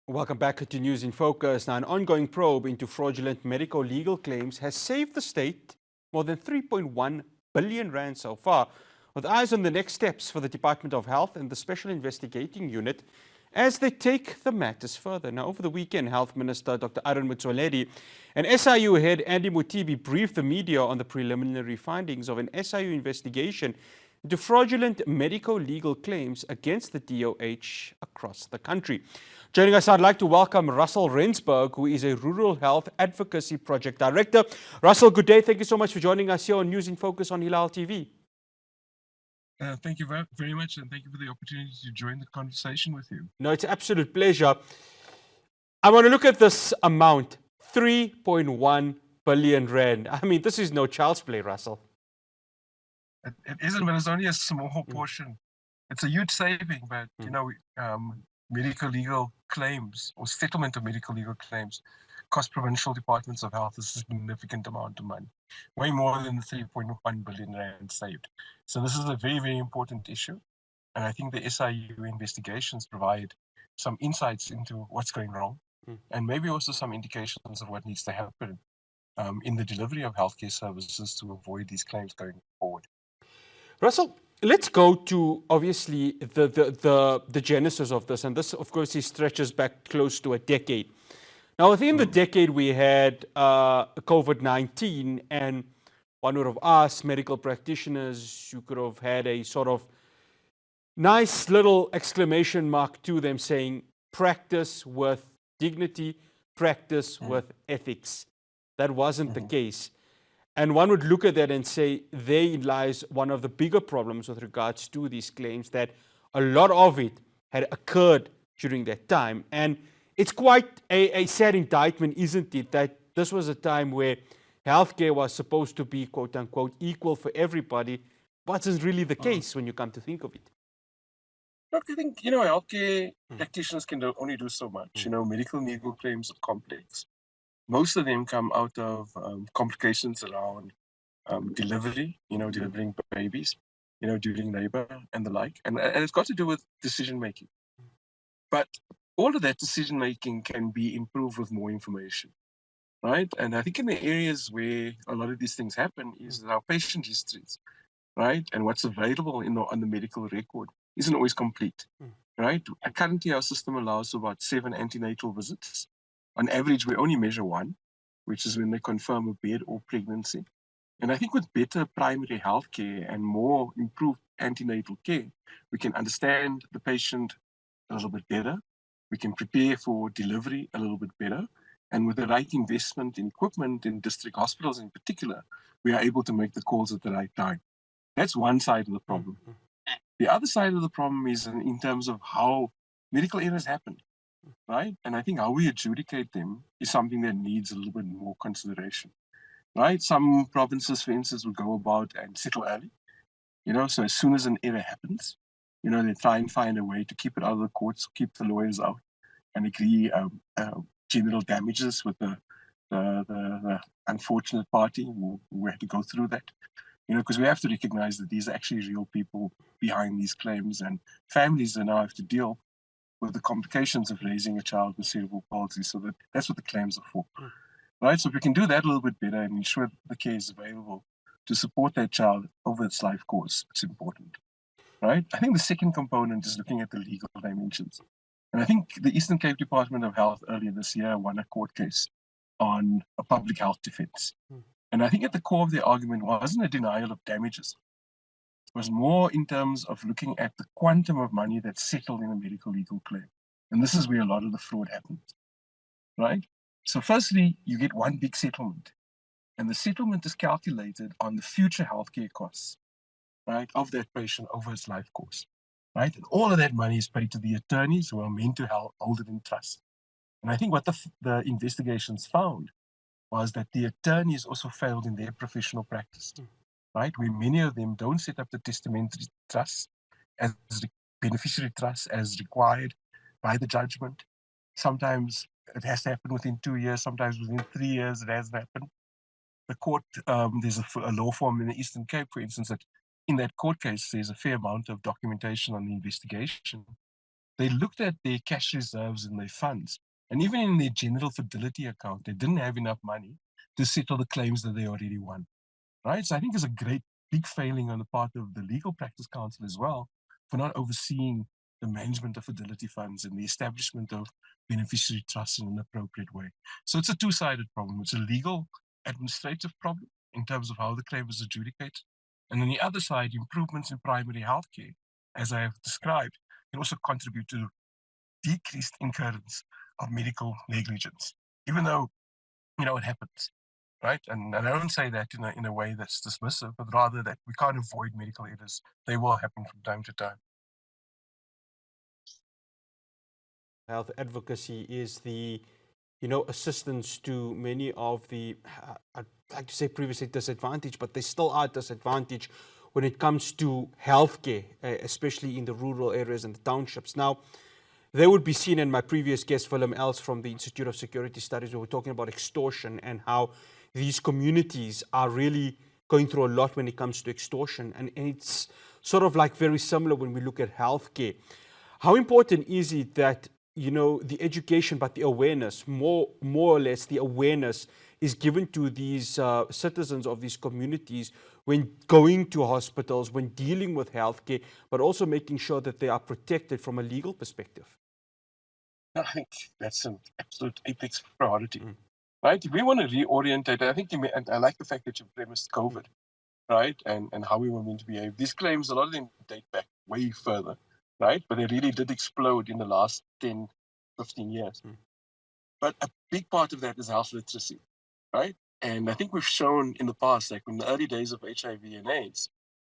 Welcome back to News in Focus. Now, an ongoing probe into fraudulent medico-legal claims has saved the state more than 3.1 billion rand so far, with eyes on the next steps for the Department of Health and the Special Investigating Unit as they take the matters further. Now, over the weekend, Health Minister Dr. Aaron Motsoaledi and SIU head Andy Mutibi briefed the media on the preliminary findings of an SIU investigation into fraudulent medico-legal claims against the DOH across the country. Joining us, I'd like to welcome Russell Rensburg, who is a Rural Health Advocacy Project Director. Russell, good day. Thank you so much for joining us here on News in Focus on Hilaal TV. Thank you very much, and thank you for the opportunity to join the conversation with you. No, it's an absolute pleasure. I want to look at this amount, 3.1 billion rand. I mean, this is no child's play, Russell. It isn't, but it's only a small portion. It's a huge saving, but medico-legal claims or settlement of medico-legal claims cost provincial departments of health a significant amount of money, way more than the 3.1 billion rand saved. So this is a very, very important issue. And I think the SIU investigations provide some insights into what's going wrong and maybe also some indications of what needs to happen in the delivery of healthcare services to avoid these claims going forward. Russell, let's go to obviously the genesis of this, and this, of course, stretches back close to a decade. Now, within the decade, we had COVID-19, and one would have asked medical practitioners, you could have had a sort of nice little exclamation mark to them saying, practice with dignity, practice with ethics. That wasn't the case. And one would look at that and say, therein lies one of the bigger problems with regards to these claims, that a lot of it had occurred during that time. And it's quite a sad indictment, isn't it, that this was a time where healthcare was supposed to be, quote unquote, equal for everybody, but it's really the case when you come to think of it. Look, I think, healthcare practitioners can only do so much. Medical legal claims are complex. Most of them come out of complications around delivery, delivering babies, during labor and the like. And it's got to do with decision-making. But all of that decision-making can be improved with more information, right? And I think in the areas where a lot of these things happen is our patient histories, right? And what's available on the medical record isn't always complete, right? Currently, our system allows about 7 antenatal visits. On average, we only measure 1, which is when they confirm a bed or pregnancy. And I think with better primary health care and more improved antenatal care, we can understand the patient a little bit better. We can prepare for delivery a little bit better. And with the right investment in equipment in district hospitals in particular, we are able to make the calls at the right time. That's one side of the problem. The other side of the problem is in terms of how medical errors happen, right? And I think how we adjudicate them is something that needs a little bit more consideration, right? Some provinces, for instance, will go about and settle early, so as soon as an error happens, they try and find a way to keep it out of the courts, keep the lawyers out, and agree general damages with the unfortunate party who had to go through that. Because we have to recognize that these are actually real people behind these claims, and families that now have to deal with the complications of raising a child with cerebral palsy. So that's what the claims are for, right? So if we can do that a little bit better and ensure that the care is available to support that child over its life course, it's important, right? I think the second component is looking at the legal dimensions. And I think the Eastern Cape Department of Health earlier this year won a court case on a public health defense. And I think at the core of their argument wasn't a denial of damages. It was more in terms of looking at the quantum of money that's settled in a medical legal claim. And this is where a lot of the fraud happens, right? So firstly, you get one big settlement. And the settlement is calculated on the future healthcare costs, right, of that patient over its life course, right? And all of that money is paid to the attorneys who are meant to hold it in trust. And I think what the investigations found was that the attorneys also failed in their professional practice, right? Where many of them don't set up the testamentary trust as beneficiary trust as required by the judgment. Sometimes it has to happen within 2 years, sometimes within 3 years it hasn't happened. The court, there's a law firm in the Eastern Cape, for instance, that in that court case, there's a fair amount of documentation on the investigation. they looked at their cash reserves and their funds, and even in their general fidelity account, they didn't have enough money to settle the claims that they already won, right? So I think it's a great big failing on the part of the Legal Practice Council as well for not overseeing the management of fidelity funds and the establishment of beneficiary trusts in an appropriate way. So it's a two-sided problem. It's a legal administrative problem in terms of how the claim is adjudicated. And on the other side, improvements in primary healthcare, as I have described, can also contribute to decreased incurrence of medical negligence, even though, it happens, right? And I don't say that in a way that's dismissive, but rather that we can't avoid medical errors. They will happen from time to time. Health advocacy is the assistance to many of the, I'd like to say previously disadvantaged, but they still are disadvantaged when it comes to healthcare, especially in the rural areas and the townships. Now, they would be seen in my previous guest, Willem Els from the Institute of Security Studies. We were talking about extortion and how these communities are really going through a lot when it comes to extortion. And it's sort of like very similar when we look at healthcare. How important is it that the education, but the awareness, more or less the awareness is given to these citizens of these communities when going to hospitals, when dealing with healthcare, but also making sure that they are protected from a legal perspective? I think that's an absolute apex priority, right? If we want to reorientate, I think and I like the fact that you premised COVID, right? And how we were meant to behave. These claims, a lot of them date back way further, right? But they really did explode in the last 10, 15 years. But a big part of that is health literacy, right? And I think we've shown in the past, like in the early days of HIV and AIDS,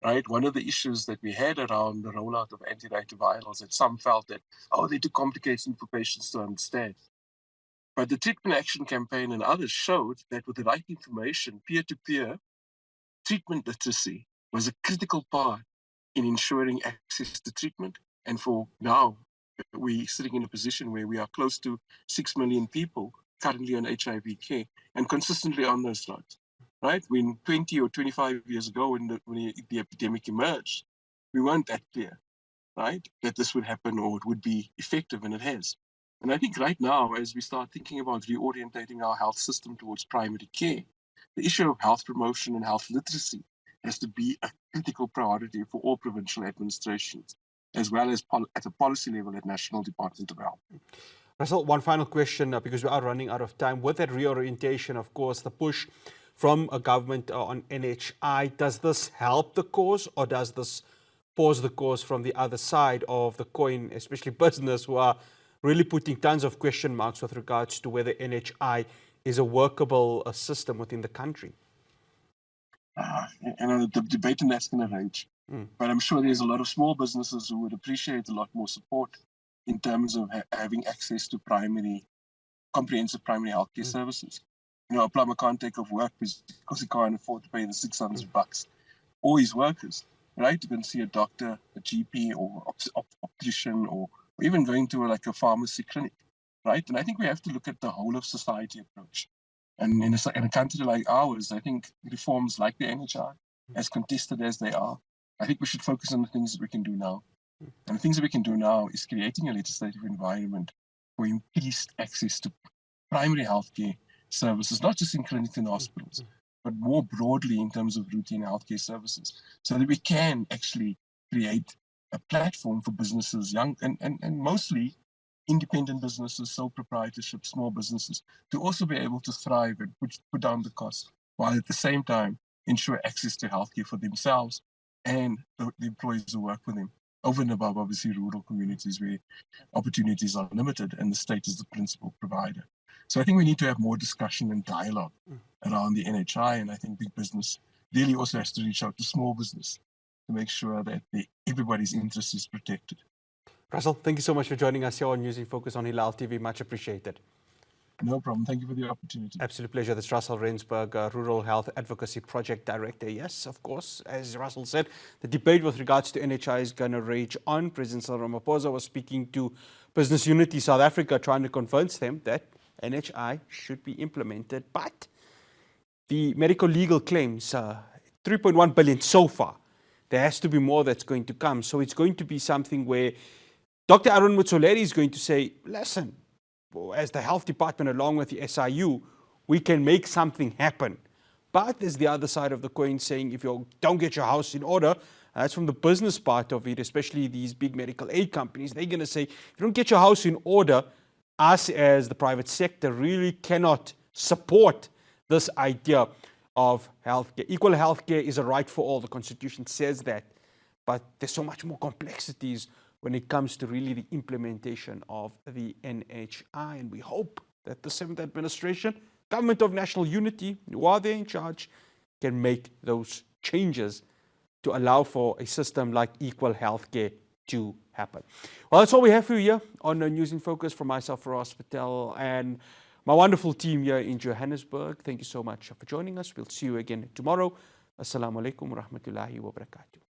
right? One of the issues that we had around the rollout of antiretrovirals, that some felt that, they're too complicated for patients to understand. But the Treatment Action Campaign and others showed that with the right information, peer-to-peer treatment literacy was a critical part in ensuring access to treatment. And for now, we're sitting in a position where we are close to 6 million people currently on HIV care and consistently on those drugs, right? When 20 or 25 years ago, when the epidemic emerged, we weren't that clear, right, that this would happen or it would be effective, and it has. And I think right now, as we start thinking about reorientating our health system towards primary care, the issue of health promotion and health literacy has to be a critical priority for all provincial administrations, as well as at a policy level at National Department of Health. Russell, one final question, because we are running out of time. With that reorientation, of course, the push from a government on NHI, does this help the cause or does this pause the cause from the other side of the coin, especially business who are really putting tons of question marks with regards to whether NHI is a workable system within the country? The debate on that's going to rage. But I'm sure there's a lot of small businesses who would appreciate a lot more support in terms of having access to comprehensive primary healthcare services. A plumber can't take off work because he can't afford to pay the $600 or his workers, right? You can see a doctor, a GP, or optician, or even going to a pharmacy clinic, right? And I think we have to look at the whole of society approach. And in a country like ours, I think reforms like the NHI, as contested as they are, I think we should focus on the things that we can do now. And the things that we can do now is creating a legislative environment for increased access to primary healthcare services, not just in clinics and hospitals, but more broadly in terms of routine healthcare services, so that we can actually create a platform for businesses, young and mostly independent businesses, sole proprietorship, small businesses, to also be able to thrive and put down the cost, while at the same time ensure access to healthcare for themselves and the employees who work with them, over and above, obviously, rural communities where opportunities are limited and the state is the principal provider. So I think we need to have more discussion and dialogue around the NHI, and I think big business really also has to reach out to small business to make sure that everybody's interest is protected. Russell, thank you so much for joining us here on News in Focus on Hilaal TV. Much appreciated. No problem. Thank you for the opportunity. Absolute pleasure. This is Russell Rensburg, Rural Health Advocacy Project Director. Yes, of course, as Russell said, the debate with regards to NHI is going to rage on. President Cyril Ramaphosa was speaking to Business Unity South Africa, trying to convince them that NHI should be implemented. But the medico-legal claims, 3.1 billion so far. There has to be more that's going to come. So it's going to be something where Dr. Arun Mutsoleri is going to say, listen, as the health department along with the SIU, we can make something happen. But there's the other side of the coin saying if you don't get your house in order, that's from the business part of it, especially these big medical aid companies. They're going to say, if you don't get your house in order, us as the private sector really cannot support this idea of healthcare. Equal healthcare is a right for all. The Constitution says that. But there's so much more complexities when it comes to really the implementation of the NHI. And we hope that the 7th administration, government of national unity, who are there in charge, can make those changes to allow for a system like equal healthcare to happen. Well, that's all we have for you here on News in Focus from myself, Ross Patel, and my wonderful team here in Johannesburg. Thank you so much for joining us. We'll see you again tomorrow. Assalamu alaikum wa rahmatullahi wa barakatuh.